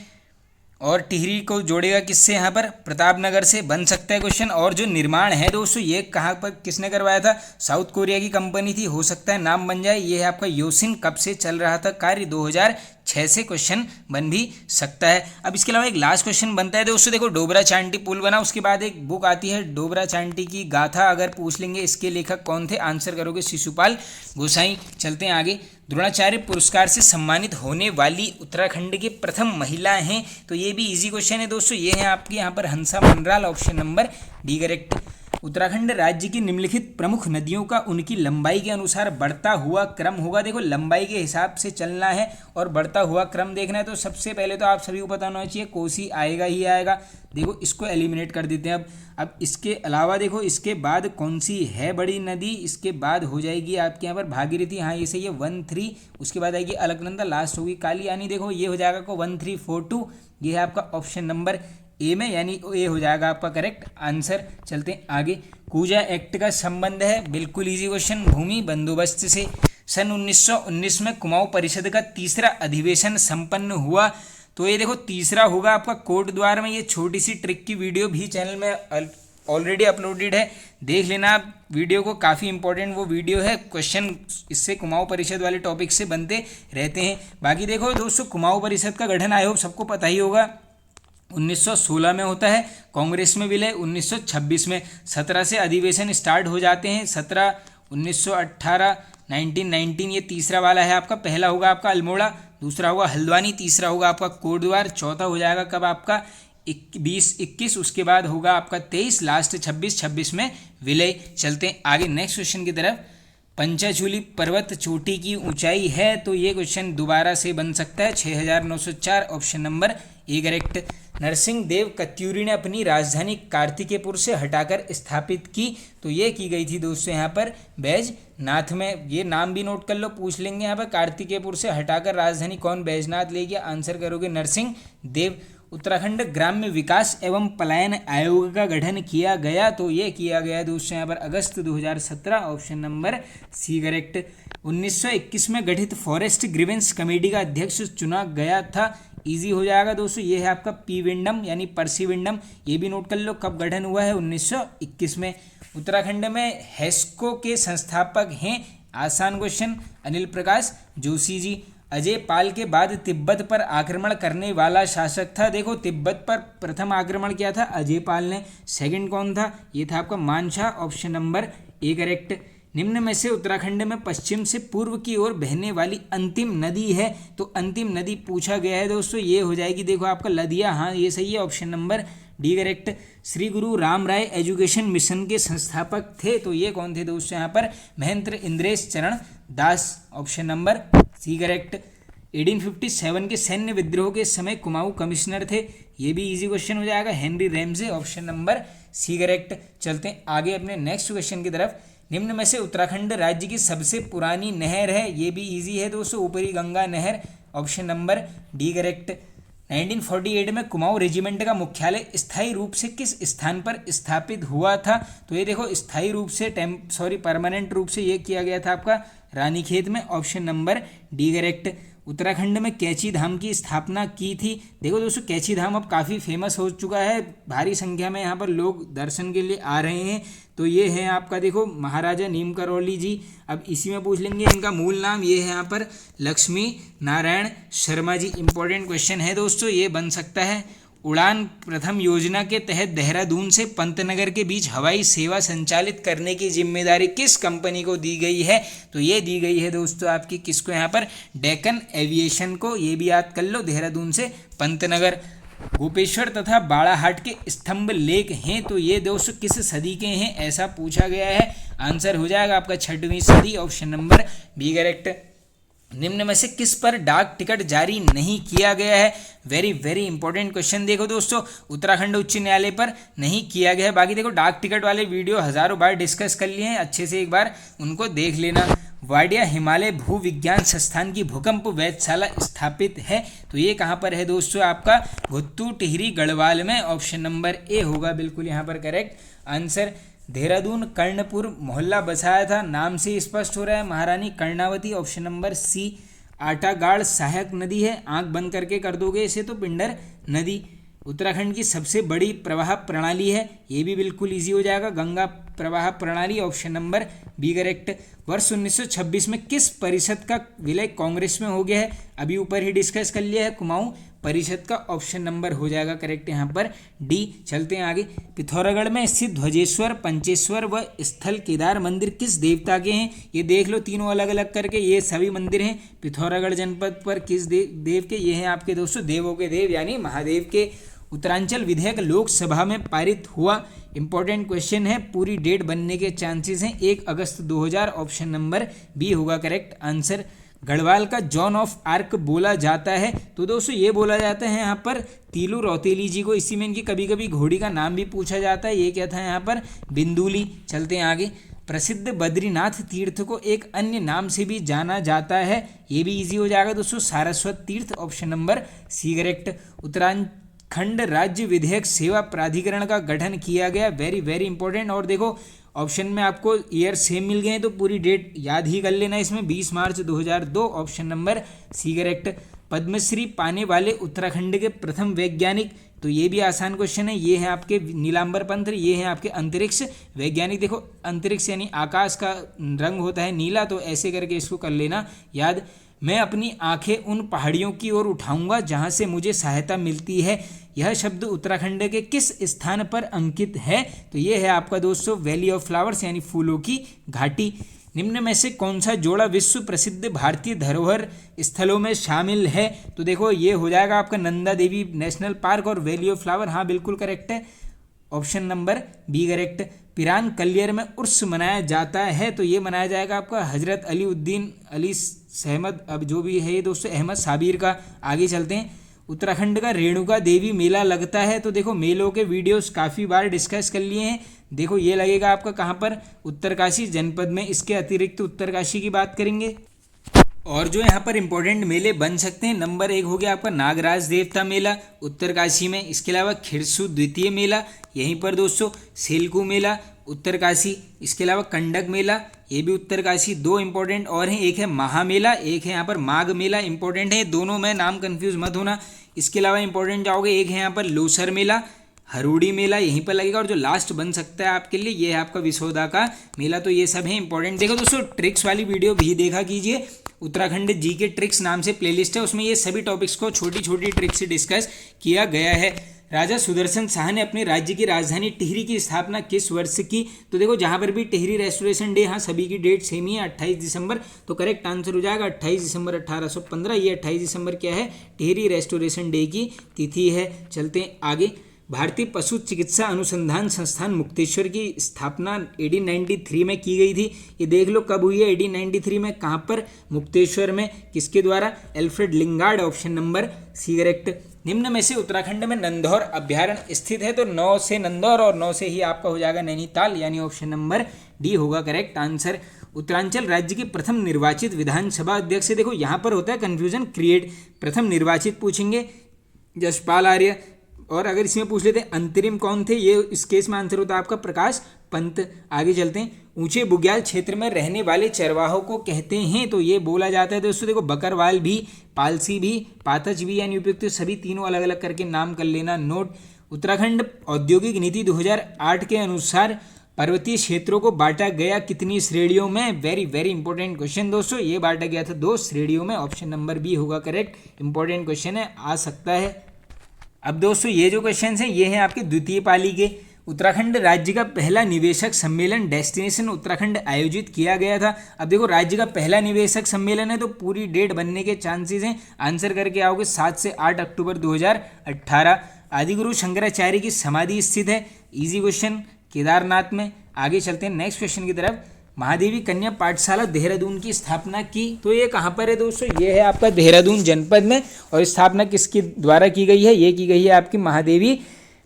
और टिहरी को जोड़ेगा किससे, यहाँ पर प्रतापनगर से बन सकता है क्वेश्चन। और जो निर्माण है दोस्तों ये कहाँ पर किसने करवाया था, साउथ कोरिया की कंपनी थी, हो सकता है नाम बन जाए। ये है आपका योसिन, कब से चल रहा था कार्य, 2006 से क्वेश्चन बन भी सकता है। अब इसके अलावा एक लास्ट क्वेश्चन बनता है दोस्तों, देखो डोबरा चांटी पुल बना, उसके बाद एक बुक आती है डोबरा चांटी की गाथा, अगर पूछ लेंगे इसके लेखक कौन थे, आंसर करोगे शिशुपाल गोसाई। चलते हैं आगे। द्रोणाचार्य पुरस्कार से सम्मानित होने वाली उत्तराखंड की प्रथम महिला हैं, तो ये भी इजी क्वेश्चन है दोस्तों, ये है आपकी यहाँ पर Hansa Manral, option number D correct. Uttarakhand राज्य की निम्नलिखित प्रमुख नदियों का उनकी लंबाई के अनुसार बढ़ता हुआ क्रम होगा। देखो लंबाई के हिसाब से चलना है और बढ़ता हुआ क्रम देखना है, तो सबसे पहले तो आप सभी को पता होना चाहिए कोसी आएगा ही आएगा। देखो इसको एलिमिनेट कर देते हैं। अब इसके अलावा देखो इसके बाद कौन सी है बड़ी नदी, इसके बाद हो जाएगी आपके यहाँ पर भागीरथी, हाँ ये सही है 13, उसके बाद आएगी अलकनंदा, लास्ट होगी काली, यानी देखो ये हो जाएगा को 1342, ये है आपका ऑप्शन नंबर ए में, यानी ए हो जाएगा आपका करेक्ट आंसर। चलते हैं आगे। कूजा एक्ट का संबंध है, बिल्कुल इजी क्वेश्चन, भूमि बंदोबस्त से। सन 1919 में कुमाऊं परिषद का तीसरा अधिवेशन संपन्न हुआ, तो ये देखो तीसरा होगा आपका कोट द्वार में। ये छोटी सी ट्रिक की वीडियो भी चैनल में ऑलरेडी अपलोडेड है, देख लेना आप वीडियो को, काफ़ी इंपॉर्टेंट वो वीडियो है। क्वेश्चन इससे कुमाऊं परिषद वाले टॉपिक से बनते रहते हैं। बाकी देखो दोस्तों कुमाऊं परिषद का गठन आयोग सबको पता ही होगा 1916 में होता है, कांग्रेस में विलय 1926 में, 17 से अधिवेशन स्टार्ट हो जाते हैं, 17 1918 1919, ये तीसरा वाला है आपका। पहला होगा आपका अल्मोड़ा, दूसरा होगा हल्द्वानी, तीसरा होगा आपका कोटद्वार, चौथा हो जाएगा कब आपका 20-21, उसके बाद होगा आपका 23, लास्ट 26 में विलय। चलते हैं आगे नेक्स्ट क्वेश्चन की तरफ। पंचाचूली पर्वत चोटी की ऊंचाई है, तो ये क्वेश्चन दोबारा से बन सकता है 6904, option number A correct. Narsingh Dev Katyuri ने अपनी राजधानी कार्तिकेयपुर से हटाकर स्थापित की, तो ये की गई थी दोस्तों यहाँ पर बैजनाथ में। ये नाम भी नोट कर लो, पूछ लेंगे यहाँ पर कार्तिकेयपुर से हटाकर राजधानी कौन बैजनाथ ले गया, आंसर करोगे नरसिंह देव। उत्तराखंड ग्राम्य विकास एवं पलायन आयोग का गठन किया गया, तो ये किया गया दोस्तों यहाँ पर अगस्त 2017, ऑप्शन नंबर सी करेक्ट। 1921 में गठित फॉरेस्ट ग्रीवेंस कमेटी का अध्यक्ष चुना गया था, इजी हो जाएगा दोस्तों, ये है आपका पी विंडम यानी पर्सी विंडम, ये भी नोट कर लो कब गठन हुआ है 1921 में। उत्तराखंड में हेस्को के संस्थापक हैं, आसान क्वेश्चन, अनिल प्रकाश जोशी जी। अजय पाल के बाद तिब्बत पर आक्रमण करने वाला शासक था, देखो तिब्बत पर प्रथम आक्रमण किया था अजय पाल ने, सेकंड कौन था, ये था आपका Manshah, option number A correct. निम्न में से उत्तराखंड में पश्चिम से पूर्व की ओर बहने वाली अंतिम नदी है, तो अंतिम नदी पूछा गया है दोस्तों, ये हो जाएगी देखो आपका लदिया, हाँ ये सही है, option number D correct. Shri गुरु राम राय एजुकेशन मिशन के संस्थापक थे, तो ये कौन थे दोस्तों यहाँ पर, महेंद्र इंद्रेश चरण दास, ऑप्शन नंबर सी करेक्ट। 1857 के सैन्य विद्रोह के समय कुमाऊं कमिश्नर थे, ये भी इजी क्वेश्चन हो जाएगा, Henry Ramsay, option number C correct. चलते हैं आगे अपने नेक्स्ट क्वेश्चन की तरफ। निम्न में से उत्तराखंड राज्य की सबसे पुरानी नहर है, ये भी इजी है दोस्तों, ऊपरी गंगा नहर, ऑप्शन नंबर डी करेक्ट। 1948 में कुमाऊं रेजिमेंट का मुख्यालय स्थायी रूप से किस स्थान पर स्थापित हुआ था, तो ये देखो स्थायी रूप से परमानेंट रूप से ये किया गया था आपका रानीखेत में, option number D correct. Uttarakhand में कैची धाम की स्थापना की थी, देखो दोस्तों कैची धाम अब काफ़ी फेमस हो चुका है, भारी संख्या में यहाँ पर लोग दर्शन के लिए आ रहे हैं, तो ये है आपका देखो महाराजा नीम करौली जी। अब इसी में पूछ लेंगे इनका मूल नाम, ये है यहाँ पर लक्ष्मी नारायण शर्मा जी, इंपॉर्टेंट क्वेश्चन है दोस्तों, ये बन सकता है। उड़ान प्रथम योजना के तहत देहरादून से पंतनगर के बीच हवाई सेवा संचालित करने की जिम्मेदारी किस कंपनी को दी गई है, तो ये दी गई है दोस्तों आपकी किसको, यहाँ पर डेक्कन एविएशन को, ये भी याद कर लो, देहरादून से पंतनगर। गोपेश्वर तथा बाड़ाहाट के स्तंभ लेख हैं, तो ये दोस्तों किस सदी के हैं, ऐसा पूछा गया है, आंसर हो जाएगा आपका 6वीं सदी, ऑप्शन नंबर बी करेक्ट। निम्न में से किस पर डाक टिकट जारी नहीं किया गया है? Very very important question. देखो दोस्तों, उत्तराखंड उच्च न्यायालय पर नहीं किया गया है। बाकी देखो डाक टिकट वाले वीडियो हजारों बार डिस्कस कर लिए हैं, अच्छे से एक बार उनको देख लेना। वाडिया हिमालय भूविज्ञान संस्थान की भूकंप वेधशाला स्थापित है, तो ये कहाँ पर है दोस्तों? आपका भुत्तू टिहरी गढ़वाल में। ऑप्शन नंबर ए होगा बिल्कुल यहाँ पर करेक्ट आंसर। देहरादून कर्णपुर मोहल्ला बसाया था, नाम से स्पष्ट हो रहा है Maharani Karnavati. Option number C. Atagad सहायक नदी है, आंख बंद करके कर दोगे इसे तो पिंडर नदी। उत्तराखंड की सबसे बड़ी प्रवाह प्रणाली है, ये भी बिल्कुल इजी हो जाएगा, गंगा प्रवाह प्रणाली। Option number B correct. वर्ष 1926 में किस परिषद का विलय कांग्रेस में हो गया है? अभी ऊपर ही डिस्कस कर लिया है, कुमाऊं परिषद का। ऑप्शन नंबर हो जाएगा करेक्ट यहाँ पर डी। चलते हैं आगे। पिथौरागढ़ में स्थित ध्वजेश्वर, पंचेश्वर व स्थल केदार मंदिर किस देवता के हैं? ये देख लो तीनों अलग अलग करके, ये सभी मंदिर हैं पिथौरागढ़ जनपद पर किस देव के? ये हैं आपके दोस्तों देवों के देव यानी महादेव के। उत्तरांचल विधेयक लोकसभा में पारित हुआ, इंपॉर्टेंट क्वेश्चन है, पूरी डेट बनने के चांसेस हैं 1 अगस्त 2000। ऑप्शन नंबर बी होगा करेक्ट आंसर। गढ़वाल का जॉन ऑफ आर्क बोला जाता है, तो दोस्तों ये बोला जाता है यहाँ पर तीलू रौतेली जी को। इसी में इनकी कभी कभी घोड़ी का नाम भी पूछा जाता है, ये क्या था यहाँ पर? बिंदुली। चलते हैं आगे। प्रसिद्ध बद्रीनाथ तीर्थ को एक अन्य नाम से भी जाना जाता है, ये भी इजी हो जाएगा दोस्तों, Saraswat Tirth. Option number C correct. Uttarakhand राज्य विधिक सेवा प्राधिकरण का गठन किया गया, वेरी वेरी इंपॉर्टेंट। और देखो ऑप्शन में आपको ईयर सेम मिल गए हैं, तो पूरी डेट याद ही कर लेना इसमें, 20 मार्च 2002। Option number C correct. Padmashri पाने वाले उत्तराखंड के प्रथम वैज्ञानिक, तो ये भी आसान क्वेश्चन है, ये हैं आपके नीलांबर पंत, ये हैं आपके अंतरिक्ष वैज्ञानिक। देखो अंतरिक्ष यानी आकाश का रंग होता है नीला, तो ऐसे करके इसको कर लेना याद। मैं अपनी आंखें उन पहाड़ियों की ओर उठाऊंगा जहां से मुझे सहायता मिलती है, यह शब्द उत्तराखंड के किस स्थान पर अंकित है? तो ये है आपका दोस्तों वैली ऑफ फ्लावर्स यानी फूलों की घाटी। निम्न में से कौन सा जोड़ा विश्व प्रसिद्ध भारतीय धरोहर स्थलों में शामिल है? तो देखो ये हो जाएगा आपका नंदा देवी नेशनल पार्क और वैली ऑफ फ्लावर। हाँ बिल्कुल करेक्ट है, option number B correct. Piran Kaliyar में उर्स मनाया जाता है, तो ये मनाया जाएगा आपका हजरत अली उद्दीन अली सहमद, अब जो भी है ये दोस्तों अहमद साबिर का। आगे चलते हैं। उत्तराखंड का रेणुका देवी मेला लगता है, तो देखो मेलों के वीडियोस काफ़ी बार डिस्कस कर लिए हैं। देखो ये लगेगा आपका कहाँ पर? उत्तरकाशी जनपद में। इसके अतिरिक्त उत्तरकाशी की बात करेंगे और जो यहाँ पर इंपॉर्टेंट मेले बन सकते हैं, नंबर 1 हो गया आपका नागराज देवता मेला उत्तरकाशी में। इसके अलावा खिरसू द्वितीय मेला यहीं पर दोस्तों, सेलकू मेला उत्तरकाशी। इसके अलावा कंडक मेला ये भी उत्तरकाशी। 2 इंपॉर्टेंट और हैं, एक है महामेला, एक है यहाँ पर माघ मेला। इंपॉर्टेंट है दोनों में, नाम कंफ्यूज मत होना। इसके अलावा इंपॉर्टेंट जाओगे, एक है यहाँ पर लोसर मेला, हरोड़ी मेला यहीं पर लगेगा। और जो लास्ट बन सकता है आपके लिए ये है आपका विशोदा का मेला। तो ये सब है इंपॉर्टेंट। देखो दोस्तों ट्रिक्स वाली वीडियो भी देखा कीजिए, उत्तराखंड जी के ट्रिक्स नाम से प्लेलिस्ट है, उसमें ये सभी टॉपिक्स को छोटी छोटी ट्रिक्स से डिस्कस किया गया है। राजा सुदर्शन शाह ने अपने राज्य की राजधानी टिहरी की स्थापना किस वर्ष की? तो देखो जहाँ पर भी टिहरी रेस्टोरेशन डे, हाँ सभी की डेट सेम ही है 28 दिसंबर, तो करेक्ट आंसर हो जाएगा 28 दिसंबर 1815। ये 28 दिसंबर क्या है? टिहरी रेस्टोरेशन डे की तिथि है। चलते हैं आगे। भारतीय पशु चिकित्सा अनुसंधान संस्थान मुक्तेश्वर की स्थापना 1893 में की गई थी। ये देख लो कब हुई है 1893 में, कहाँ पर? मुक्तेश्वर में। किसके द्वारा? Alfred Lingard. Option number C correct. निम्न में से उत्तराखंड में नंदौर अभ्यारण्य स्थित है, तो 9 से नंदौर और 9 से ही आपका हो जाएगा नैनीताल, यानी ऑप्शन नंबर डी होगा करेक्ट आंसर। उत्तरांचल राज्य के प्रथम निर्वाचित विधानसभा अध्यक्ष से, देखो यहाँ पर होता है कन्फ्यूजन क्रिएट, प्रथम निर्वाचित पूछेंगे यशपाल आर्य, और अगर इसमें पूछ लेते हैं अंतरिम कौन थे, ये इस केस में आंसर होता है आपका प्रकाश पंत। आगे चलते हैं। ऊंचे बुग्याल क्षेत्र में रहने वाले चरवाहों को कहते हैं, तो ये बोला जाता है दोस्तों, देखो बकरवाल भी, पालसी भी, पातच भी, यानी उपयुक्त सभी तीनों अलग अलग करके नाम कर लेना नोट। उत्तराखंड औद्योगिक नीति 2008 के अनुसार पर्वतीय क्षेत्रों को बांटा गया कितनी श्रेणियों में? वेरी वेरी इंपॉर्टेंट क्वेश्चन दोस्तों, ये बांटा गया था 2 श्रेणियों में। ऑप्शन नंबर बी होगा करेक्ट, इंपॉर्टेंट क्वेश्चन है, आ सकता है। अब दोस्तों ये जो क्वेश्चन हैं ये हैं आपके द्वितीय पाली के। उत्तराखंड राज्य का पहला निवेशक सम्मेलन डेस्टिनेशन उत्तराखंड आयोजित किया गया था। अब देखो राज्य का पहला निवेशक सम्मेलन है, तो पूरी डेट बनने के चांसेस हैं। आंसर करके आओगे 7 से 8 अक्टूबर 2018। आदिगुरु शंकराचार्य की समाधि स्थित है, इजी क्वेश्चन, केदारनाथ में। आगे चलते हैं नेक्स्ट क्वेश्चन की तरफ। महादेवी कन्या पाठशाला देहरादून की स्थापना की। तो ये कहाँ पर है दोस्तों, ये है आपका देहरादून जनपद में। और स्थापना किसके द्वारा की गई है, ये की गई है आपकी महादेवी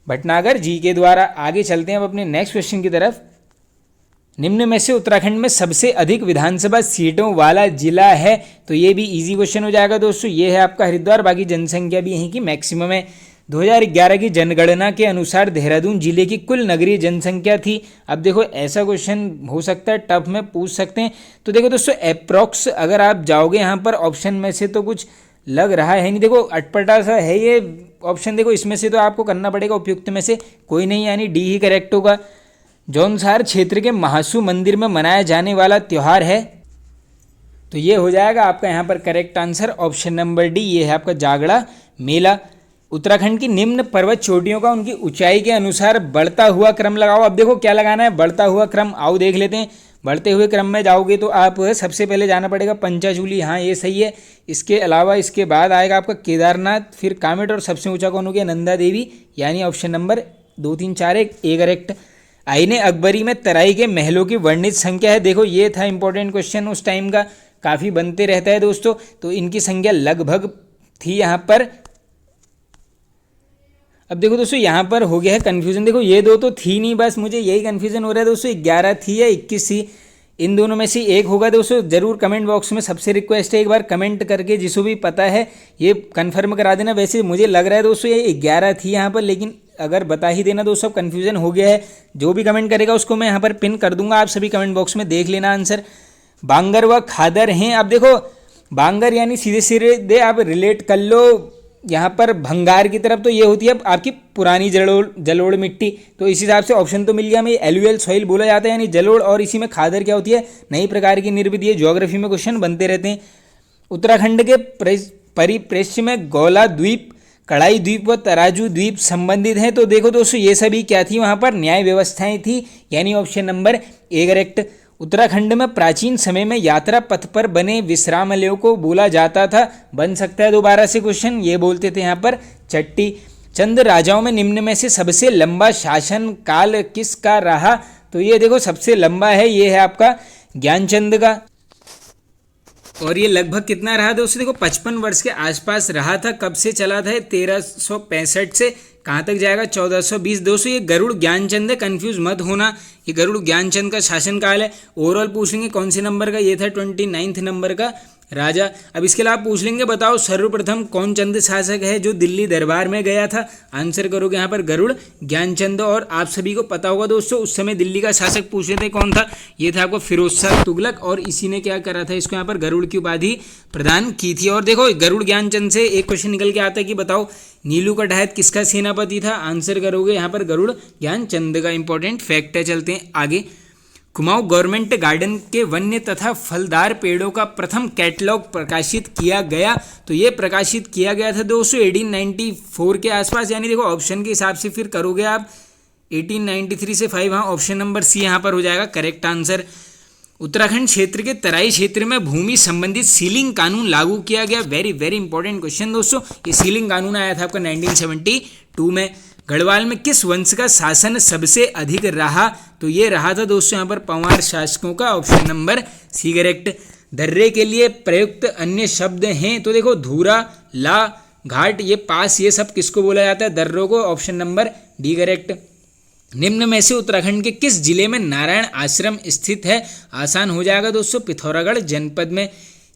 भटनागर जी के द्वारा। आगे चलते हैं अब अपने नेक्स्ट क्वेश्चन की तरफ। निम्न में से उत्तराखंड में सबसे अधिक विधानसभा सीटों वाला जिला है। तो ये भी इजी क्वेश्चन हो जाएगा दोस्तों, ये है आपका हरिद्वार। बाकी जनसंख्या भी यहीं की मैक्सिमम है। 2011 की जनगणना के अनुसार देहरादून जिले की कुल नगरीय जनसंख्या थी। अब देखो ऐसा क्वेश्चन हो सकता है, टफ में पूछ सकते हैं। तो देखो दोस्तों अप्रॉक्स अगर आप जाओगे यहाँ पर ऑप्शन में से तो कुछ लग रहा है नहीं, देखो अटपटा सा है ये ऑप्शन। देखो इसमें से तो आपको करना पड़ेगा उपयुक्त में से कोई नहीं, यानी डी ही करेक्ट होगा। जौनसार क्षेत्र के महासू मंदिर में मनाया जाने वाला त्यौहार है। तो ये हो जाएगा आपका यहाँ पर correct answer option number D, ये है आपका जागड़ा मेला। उत्तराखंड की निम्न पर्वत चोटियों का उनकी ऊंचाई के अनुसार बढ़ता हुआ क्रम लगाओ। अब देखो क्या लगाना है, बढ़ता हुआ क्रम, आओ देख लेते हैं। बढ़ते हुए क्रम में जाओगे तो आप सबसे पहले जाना पड़ेगा पंचाचूली, हाँ ये सही है। इसके अलावा इसके बाद आएगा आपका केदारनाथ, फिर कामेट, और सबसे ऊंचा कौन हो गया, नंदा देवी, यानी ऑप्शन नंबर 2 3 4 1 ए करेक्ट। आईने अकबरी में तराई के महलों की वर्णित संख्या है। देखो ये था इंपॉर्टेंट क्वेश्चन उस टाइम का, काफ़ी बनते रहता है दोस्तों। तो इनकी संख्या लगभग थी यहाँ पर। अब देखो दोस्तों यहाँ पर हो गया है कन्फ्यूजन, देखो ये दो तो थी नहीं, बस मुझे यही कन्फ्यूजन हो रहा है दोस्तों, 11 थी या 21 थी, इन दोनों में से एक होगा दोस्तों। जरूर कमेंट बॉक्स में सबसे रिक्वेस्ट है एक बार कमेंट करके जिसको भी पता है ये कंफर्म करा देना। वैसे मुझे लग रहा है दोस्तों ये 11 थी यहाँ पर, लेकिन अगर बता ही देना दोस्तों, कन्फ्यूजन हो गया है। जो भी कमेंट करेगा उसको मैं यहाँ पर पिन कर दूंगा, आप सभी कमेंट बॉक्स में देख लेना आंसर। बांगर व खादर हैं। अब देखो बांगर यानी सीधे सीधे आप रिलेट कर लो यहाँ पर भंगार की तरफ, तो ये होती है आपकी पुरानी जलोढ़ मिट्टी। तो इस हिसाब से ऑप्शन तो मिल गया हमें, एलुअल सॉइल बोला जाता है यानी जलोढ़। और इसी में खादर क्या होती है, नई प्रकार की निर्मित। ज्योग्राफी में क्वेश्चन बनते रहते हैं। उत्तराखंड के परिप्रेक्ष्य में गौला द्वीप, कड़ाई द्वीप व तराजू द्वीप संबंधित हैं। तो देखो दोस्तों ये सभी क्या थी, वहाँ पर न्याय व्यवस्थाएं थी, यानी option number A correct. Uttarakhand में प्राचीन समय में यात्रा पथ पर बने विश्रामालयों को बोला जाता था। बन सकता है दोबारा से क्वेश्चन, ये बोलते थे यहाँ पर चट्टी। चंद राजाओं में निम्न में से सबसे लंबा शासन काल किसका रहा। तो ये देखो सबसे लंबा है, ये है आपका ज्ञानचंद का। और ये लगभग कितना रहा दोस्तों, देखो 55 वर्ष के आसपास रहा था। कब से चला था, 1365 से कहाँ तक जाएगा, 1420। दोस्तों ये गरुड़ ज्ञानचंद है, कंफ्यूज मत होना, ये गरुड़ ज्ञानचंद का शासनकाल है। ओवरऑल पूछ लेंगे कौन से नंबर का, ये था 29 नंबर का राजा। अब इसके अलावा पूछ लेंगे बताओ सर्वप्रथम कौन चंद शासक है जो दिल्ली दरबार में गया था। आंसर करोगे यहाँ पर गरुड़ ज्ञानचंद। और आप सभी को पता होगा दोस्तों उस समय दिल्ली का शासक पूछ रहे थे कौन था, ये था आपको फिरोज शाह तुगलक। और इसी ने क्या करा था, इसको यहाँ पर गरुड़ की उपाधि प्रदान की थी। और देखो गरुड़ ज्ञानचंद से एक क्वेश्चन निकल के आता है कि बताओ नीलू का ढायत किसका सेनापति था। आंसर करोगे यहाँ पर गरुड़ ज्ञानचंद का। इंपॉर्टेंट फैक्ट है, चलते हैं आगे। कुमाऊं गवर्नमेंट गार्डन के वन्य तथा फलदार पेड़ों का प्रथम कैटलॉग प्रकाशित किया गया। तो ये प्रकाशित किया गया था दोस्तों 1894 के आसपास, यानी देखो ऑप्शन के हिसाब से फिर करोगे आप 1893 से 5, हाँ ऑप्शन नंबर सी यहाँ पर हो जाएगा करेक्ट आंसर। उत्तराखंड क्षेत्र के तराई क्षेत्र में भूमि संबंधित सीलिंग कानून लागू किया गया। वेरी वेरी इंपॉर्टेंट क्वेश्चन दोस्तों, ये सीलिंग कानून आया था आपका 1972 में। गढ़वाल में किस वंश का शासन सबसे अधिक रहा। तो ये रहा था दोस्तों यहाँ पर पंवार शासकों का, ऑप्शन नंबर सी करेक्ट। दर्रे के लिए प्रयुक्त अन्य शब्द हैं। तो देखो धूरा, ला, घाट, ये पास, ये सब किसको बोला जाता है, दर्रों को, ऑप्शन नंबर डी करेक्ट। निम्न में से उत्तराखंड के किस जिले में नारायण आश्रम स्थित है। आसान हो जाएगा दोस्तों, पिथौरागढ़ जनपद में।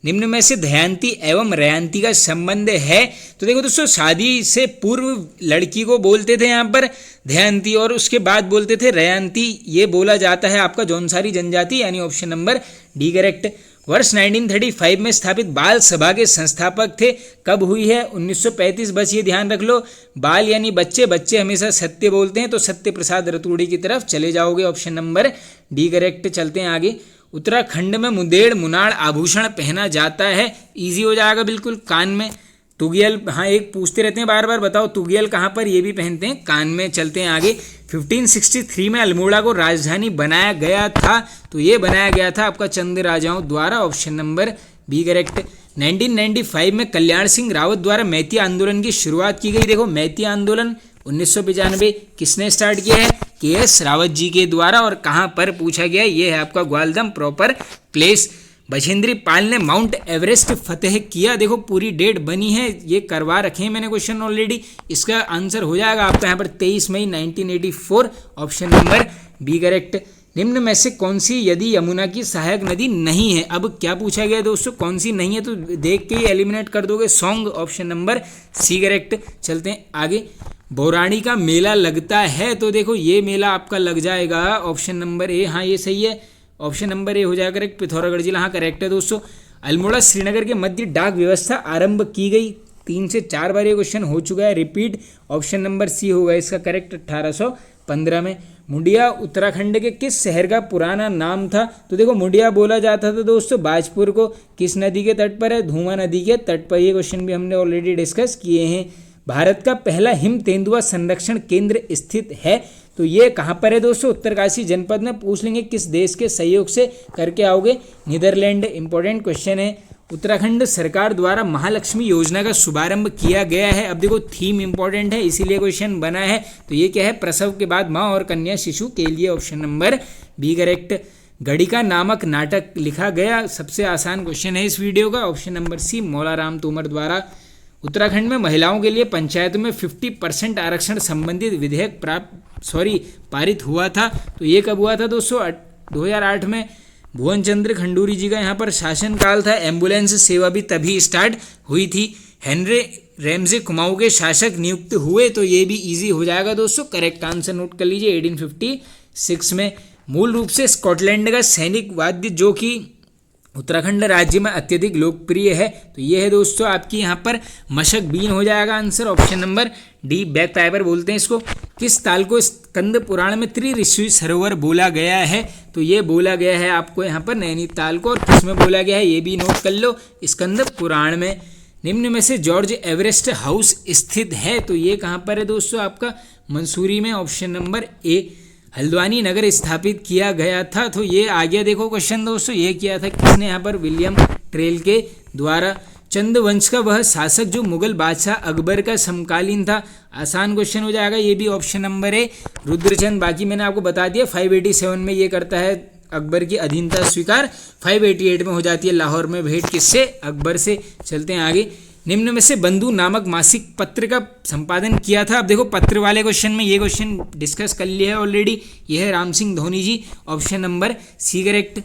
निम्न में से दयांती एवं रयांती का संबंध है। तो देखो दोस्तों शादी से पूर्व लड़की को बोलते थे यहाँ पर दयांती, और उसके बाद बोलते थे रयांती। ये बोला जाता है आपका जौनसारी जनजाति, यानी ऑप्शन नंबर डी करेक्ट। वर्ष 1935 में स्थापित बाल सभा के संस्थापक थे। कब हुई है, 1935। बस ये ध्यान रख लो, बाल यानी बच्चे, बच्चे हमेशा सत्य बोलते हैं, तो सत्य प्रसाद रतूड़ी की तरफ चले जाओगे, ऑप्शन नंबर डी करेक्ट। चलते हैं आगे। उत्तराखंड में मुंदेड़ मुनाड़ आभूषण पहना जाता है। इजी हो जाएगा बिल्कुल, कान में। तुगियल, हाँ एक पूछते रहते हैं बार बार, बताओ तुगियल कहाँ पर, ये भी पहनते हैं कान में। चलते हैं आगे। 1563 में अल्मोड़ा को राजधानी बनाया गया था। तो ये बनाया गया था आपका चंद राजाओं द्वारा, ऑप्शन नंबर बी करेक्ट। 1995 में कल्याण सिंह रावत द्वारा मैती आंदोलन की शुरुआत की गई। देखो मैती आंदोलन 1995 किसने स्टार्ट किया है? के.एस. रावत जी के द्वारा। और कहाँ पर पूछा गया? ये है आपका ग्वालदम प्रॉपर प्लेस। बछेंद्री पाल ने माउंट एवरेस्ट फतेह किया। देखो पूरी डेट बनी है, ये करवा रखे हैं मैंने क्वेश्चन ऑलरेडी। इसका आंसर हो जाएगा आपका यहाँ पर 23 मई 1984, ऑप्शन नंबर बी करेक्ट। निम्न में से कौन सी यदि यमुना की सहायक नदी नहीं है? अब क्या पूछा गया दोस्तों, कौन सी नहीं है? तो देख के ही एलिमिनेट कर दोगे। Song, option number C correct. चलते हैं आगे। बौराणी का मेला लगता है, तो देखो ये मेला आपका लग जाएगा ऑप्शन नंबर ए। हाँ ये सही है, ऑप्शन नंबर ए हो जाएगा करेक्ट। पिथौरागढ़ जिला, हाँ करेक्ट है दोस्तों। अल्मोड़ा श्रीनगर के मध्य डाक व्यवस्था आरंभ की गई। 3 से 4 बार ये क्वेश्चन हो चुका है रिपीट, ऑप्शन नंबर सी होगा इसका करेक्ट 1815 में। मुंडिया उत्तराखंड के किस शहर का पुराना नाम था? तो देखो मुंडिया बोला जाता था दोस्तों बाजपुर को। किस नदी के तट पर है? धुआं नदी के तट पर। ये क्वेश्चन भी हमने ऑलरेडी डिस्कस किए हैं। भारत का पहला हिम तेंदुआ संरक्षण केंद्र स्थित है, तो ये कहाँ पर है दोस्तों? उत्तरकाशी जनपद में। पूछ लेंगे किस देश के सहयोग से करके आओगे? नीदरलैंड। इंपॉर्टेंट क्वेश्चन है। उत्तराखंड सरकार द्वारा महालक्ष्मी योजना का शुभारंभ किया गया है। अब देखो थीम इंपॉर्टेंट है इसीलिए क्वेश्चन बना है। तो ये क्या है? प्रसव के बाद माँ और कन्या शिशु के लिए, ऑप्शन नंबर बी करेक्ट। गढ़िका नामक नाटक लिखा गया। सबसे आसान क्वेश्चन है इस वीडियो का, option number C Maularam Tomar द्वारा। उत्तराखंड में महिलाओं के लिए पंचायतों में 50% आरक्षण संबंधित विधेयक पारित हुआ था। तो ये कब हुआ था दोस्तों? 2008 में। भुवन चंद्र खंडूरी जी का यहाँ पर शासनकाल था। एम्बुलेंस सेवा भी तभी स्टार्ट हुई थी। हेनरी रैमजे कुमाऊं के शासक नियुक्त हुए, तो ये भी इजी हो जाएगा दोस्तों। करेक्ट आंसर नोट कर लीजिए 1856 में। मूल रूप से स्कॉटलैंड का सैनिक वाद्य जो कि उत्तराखंड राज्य में अत्यधिक लोकप्रिय है, तो ये है दोस्तों आपकी यहाँ पर मशक बीन हो जाएगा answer, option number D. Back Piper बोलते हैं इसको। किस ताल को स्कंद पुराण में त्रिऋषि सरोवर बोला गया है? तो ये बोला गया है आपको यहाँ पर नैनीताल को। और किस में बोला गया है ये भी नोट कर लो, स्कंद पुराण में। निम्न में से जॉर्ज एवरेस्ट हाउस स्थित है, तो ये कहाँ पर है दोस्तों? आपका मंसूरी में, ऑप्शन नंबर ए। हल्द्वानी नगर स्थापित किया गया था, तो ये आ गया देखो क्वेश्चन दोस्तों। ये किया था किसने यहाँ पर? विलियम ट्रेल के द्वारा। चंद वंश का वह शासक जो मुगल बादशाह अकबर का समकालीन था। आसान क्वेश्चन हो जाएगा ये भी, ऑप्शन नंबर ए रुद्रचंद। बाकी मैंने आपको बता दिया 587 में ये करता है अकबर की अधीनता स्वीकार। 588 में हो जाती है लाहौर में भेंट किससे? अकबर से। चलते हैं आगे। निम्न में से बंधु नामक मासिक पत्र का संपादन किया था? अब देखो पत्र वाले क्वेश्चन में ये क्वेश्चन डिस्कस कर लिया है ऑलरेडी। ये है राम सिंह धोनी जी, ऑप्शन नंबर सी करेक्ट।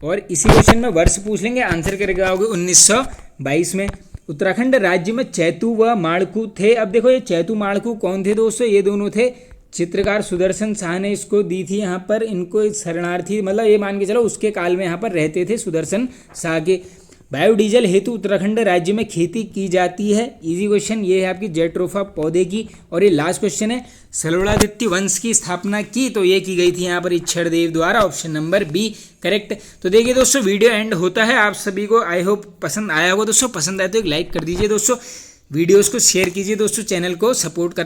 और इसी क्वेश्चन में वर्ष पूछ लेंगे, आंसर करके आओगे 1922 में। उत्तराखंड राज्य में चैतू व माड़कू थे। अब देखो ये चैतू माड़कू कौन थे दोस्तों? ये दोनों थे। चित्रकार सुदर्शन शाह ने इसको दी थी यहाँ पर। इनको शरणार्थी मतलब ये मान के चलो उसके काल में यहाँ पर रहते थे सुदर्शन शाह के। बायोडीजल हेतु उत्तराखंड राज्य में खेती की जाती है। इजी क्वेश्चन ये है आपकी जेट्रोफा पौधे की। और ये लास्ट क्वेश्चन है, सलोड़ादित्य वंश की स्थापना की, तो ये की गई थी यहाँ पर इच्छर देव द्वारा, ऑप्शन नंबर बी करेक्ट। तो देखिए दोस्तों वीडियो एंड होता है। आप सभी को आई होप पसंद आया होगा दोस्तों। पसंद आए तो एक लाइक कर दीजिए दोस्तों, वीडियोज़ को शेयर कीजिए दोस्तों, चैनल को सपोर्ट कर